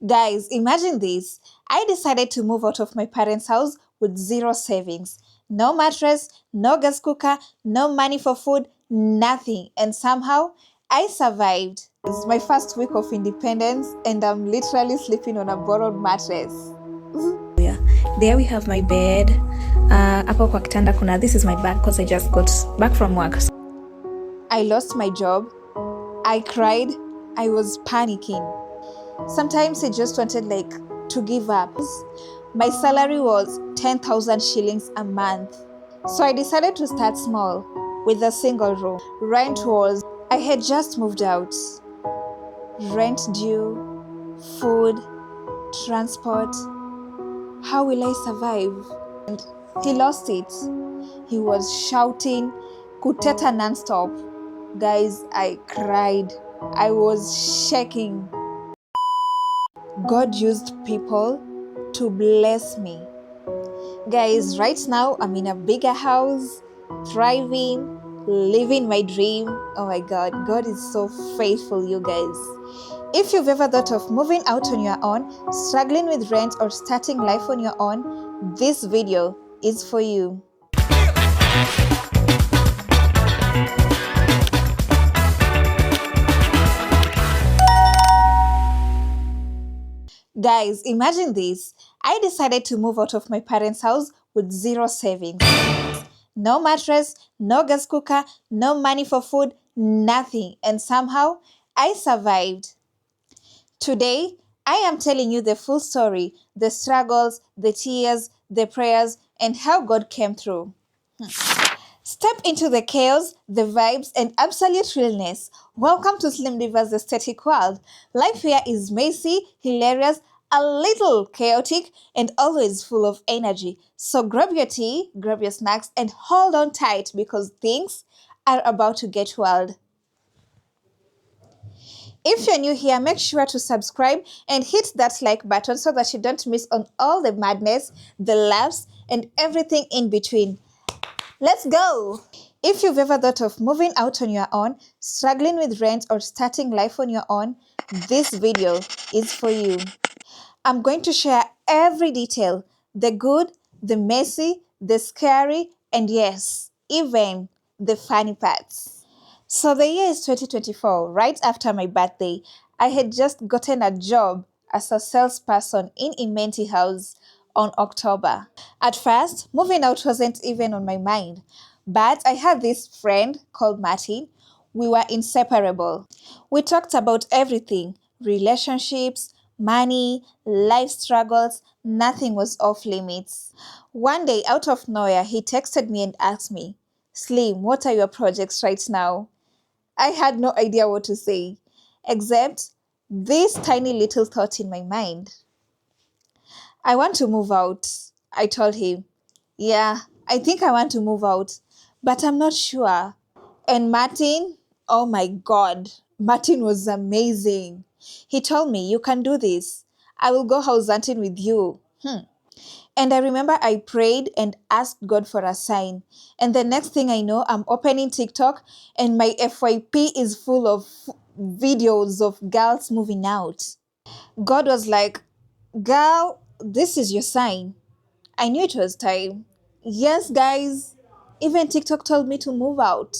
Guys, imagine this. I decided to move out of my parents' house with zero savings. No mattress, no gas cooker, no money for food, nothing. And somehow, I survived. It's my first week of independence and I'm literally sleeping on a borrowed mattress. Yeah, there we have my bed. Hapo kwa kitanda kuna, this is my bag because I just got back from work. I lost my job. I cried. I was panicking. Sometimes I just wanted to give up. My salary was 10,000 shillings a month. So I decided to start small with a single room. Rent was, I had just moved out. Rent due, food, transport. How will I survive? And he lost it. He was shouting, kuteta nonstop. Guys, I cried. I was shaking. God used people to bless me. Guys, right now I'm in a bigger house, thriving, living my dream. Oh my God, God is so faithful, you guys. If you've ever thought of moving out on your own, struggling with rent, or starting life on your own, this video is for you. Guys, imagine this. I decided to move out of my parents' house with zero savings. No mattress, no gas cooker, no money for food, nothing. And somehow, I survived. Today, I am telling you the full story, the struggles, the tears, the prayers, and how God came through. Step into the chaos, the vibes, and absolute realness. Welcome to Slim Diva's Aesthetic World. Life here is messy, hilarious, a little chaotic, and always full of energy. So grab your tea, grab your snacks, and hold on tight because things are about to get wild. If you're new here, make sure to subscribe and hit that like button so that you don't miss on all the madness, the laughs, and everything in between. Let's go! If you've ever thought of moving out on your own, struggling with rent, or starting life on your own, this video is for you. I'm going to share every detail, the good, the messy, the scary, and yes, even the funny parts. So the year is 2024, right after my birthday. I had just gotten a job as a salesperson in Imenti House on October. At first, moving out wasn't even on my mind, but I had this friend called Martin. We were inseparable. We talked about everything, relationships, money, life struggles, nothing was off limits. One day, out of nowhere, he texted me and asked me, "Slim, what are your projects right now?" I had no idea what to say, except this tiny little thought in my mind. "I want to move out," I told him. "Yeah, I think I want to move out, but I'm not sure." And Martin, oh my God, Martin was amazing. He told me, "You can do this. I will go house hunting with you." And I remember I prayed and asked God for a sign. And the next thing I know, I'm opening TikTok and my FYP is full of videos of girls moving out. God was like, "Girl, this is your sign." I knew it was time. Yes, guys, even TikTok told me to move out.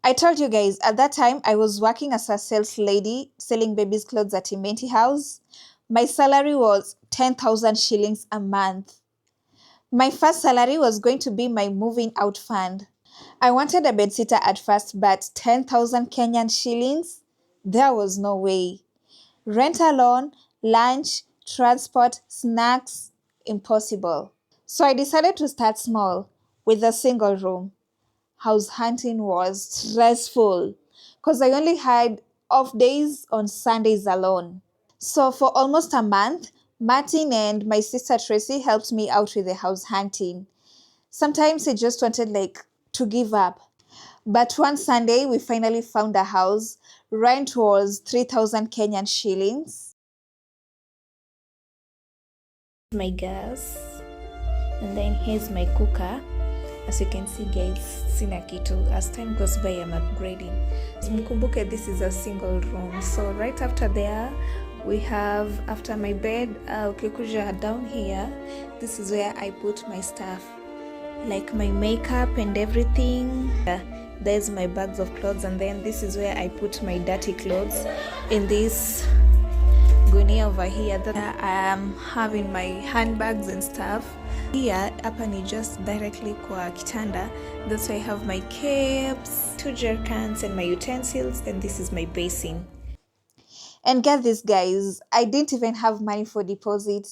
I told you guys, at that time, I was working as a sales lady selling babies' clothes at Imenti House. My salary was 10,000 shillings a month. My first salary was going to be my moving out fund. I wanted a bedsitter at first, but 10,000 Kenyan shillings? There was no way. Rent alone, lunch, transport, snacks, impossible. So I decided to start small with a single room. House hunting was stressful because I only had off days on Sundays alone. So for almost a month, Martin and my sister Tracy helped me out with the house hunting. Sometimes I just wanted to give up. But one Sunday, we finally found a house. Rent was 3,000 Kenyan shillings. My gas, and then here's my cooker. As you can see, guys, sina kitu. As time goes by, I'm upgrading. So mkumbuke, this is a single room. So right after there, We have, after my bed, ukikuja down here, this is where I put my stuff, like my makeup and everything. There's my bags of clothes, and then this is where I put my dirty clothes in this gunia over here that I am having my handbags and stuff. Here hapa ni just directly kwa kitanda. That's why I have my capes, 2 jerrycans and my utensils, and this is my basin. And get this, guys, I didn't even have money for deposit.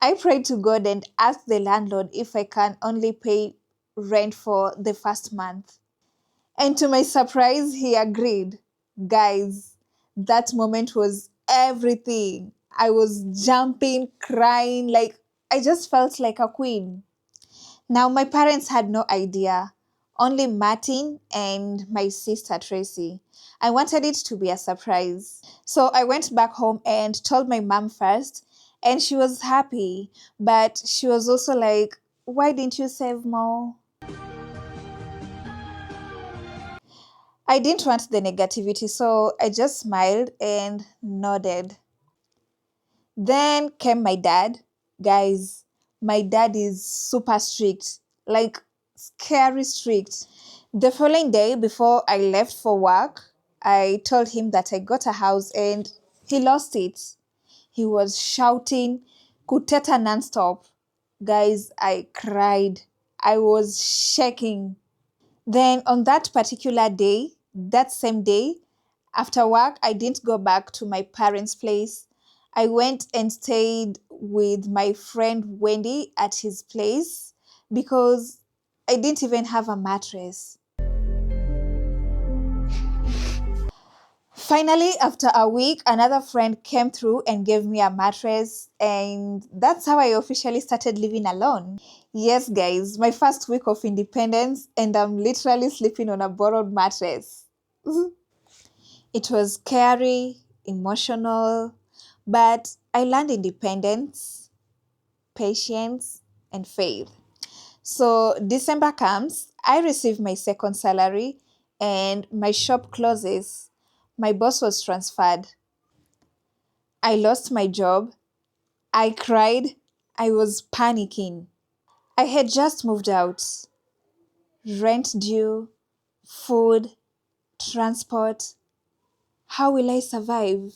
I prayed to God and asked the landlord if I can only pay rent for the first month. And to my surprise, he agreed. Guys, that moment was everything. I was jumping, crying, like I just felt like a queen. Now, my parents had no idea, only Martin and my sister Tracy. I wanted it to be a surprise. So I went back home and told my mom first, and she was happy, but she was also like, why didn't you save more? I didn't want the negativity, so I just smiled and nodded. Then came my dad. Guys, my dad is super strict, like scary strict. The following day, before I left for work, I told him that I got a house and he lost it. He was shouting, kuteta nonstop. Guys, I cried. I was shaking. Then on that particular day, that same day, after work, I didn't go back to my parents' place. I went and stayed with my friend Wendy at his place because I didn't even have a mattress. Finally, after a week, another friend came through and gave me a mattress, and that's how I officially started living alone. Yes, guys, my first week of independence, and I'm literally sleeping on a borrowed mattress. It was scary, emotional, but I learned independence, patience, and faith. So December comes, I receive my second salary, and my shop closes. My boss was transferred. I lost my job. I cried. I was panicking. I had just moved out. Rent due, food, transport. How will I survive?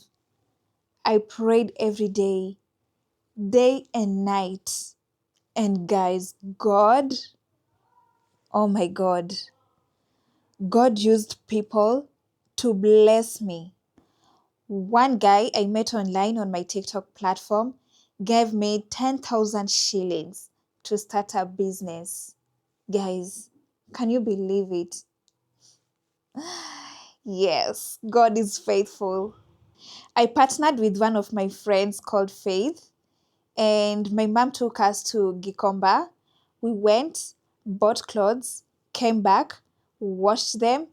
I prayed every day and night. And guys, oh my God used people to bless me. One guy I met online on my TikTok platform gave me 10,000 shillings to start a business. Guys, can you believe it? Yes, God is faithful. I partnered with one of my friends called Faith, and my mom took us to Gikomba. We went, bought clothes, came back, washed them,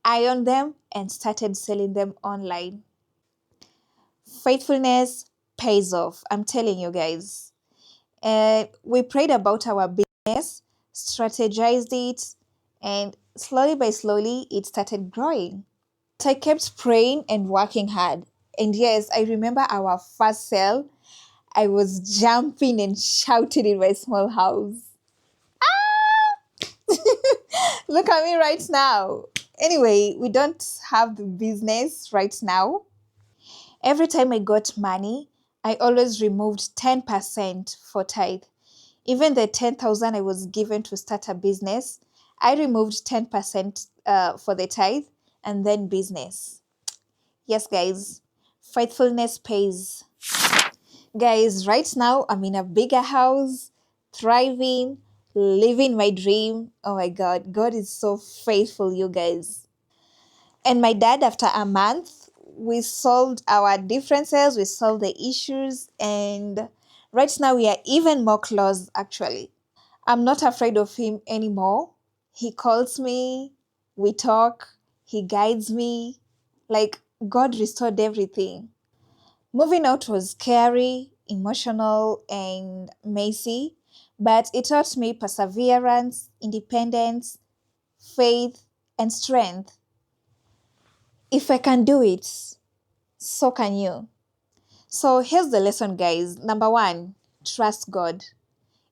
ironed them, and started selling them online. Faithfulness pays off, I'm telling you guys. We prayed about our business, strategized it, and slowly by slowly, it started growing. So I kept praying and working hard. And yes, I remember our first sale. I was jumping and shouting in my small house. Look at me right now. Anyway, we don't have the business right now. Every time I got money, I always removed 10% for tithe. Even the 10,000 I was given to start a business, I removed 10% for the tithe and then business. Yes, guys, faithfulness pays. Guys, right now I'm in a bigger house, thriving, living my dream. Oh my God, God is so faithful, you guys. And my dad, after a month, we solved our differences, we solved the issues, and right now we are even more close, actually. I'm not afraid of him anymore. He calls me, we talk, he guides me. Like, God restored everything. Moving out was scary, emotional, and messy, but it taught me perseverance, independence, faith, and strength. If I can do it, so can you. So here's the lesson, guys. Number one, trust God.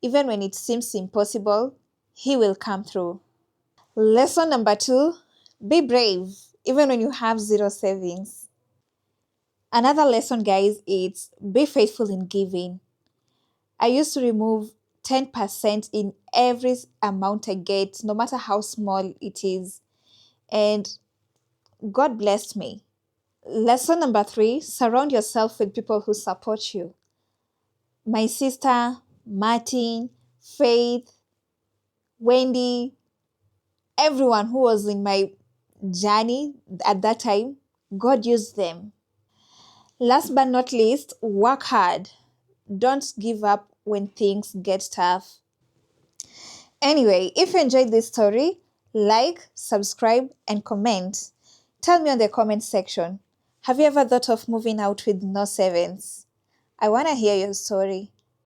Even when it seems impossible, He will come through. Lesson number two, be brave, even when you have zero savings. Another lesson, guys, is be faithful in giving. I used to remove 10% in every amount I get, no matter how small it is. And God blessed me. Lesson number three, surround yourself with people who support you. My sister, Martin, Faith, Wendy, everyone who was in my journey at that time, God used them. Last but not least, work hard. Don't give up when things get tough. Anyway, if you enjoyed this story, like, subscribe, and comment. Tell me on the comment section. Have you ever thought of moving out with no savings? I want to hear your story.